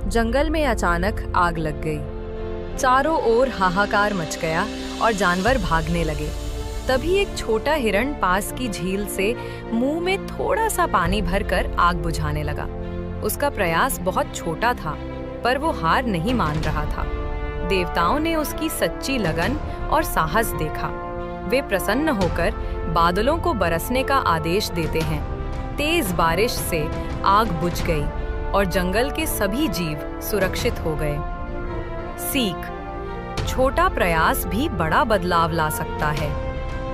जंगल में अचानक आग लग गई। चारों ओर हाहाकार मच गया और जानवर भागने लगे। तभी एक छोटा हिरण पास की झील से मुंह में थोड़ा सा पानी भरकर आग बुझाने लगा। उसका प्रयास बहुत छोटा था, पर वो हार नहीं मान रहा था। देवताओं ने उसकी सच्ची लगन और साहस देखा। वे प्रसन्न होकर बादलों को बरसने का आदेश देते हैं। तेज बारिश से आग बुझ गई और जंगल के सभी जीव सुरक्षित हो गए। सीख: छोटा प्रयास भी बड़ा बदलाव ला सकता है।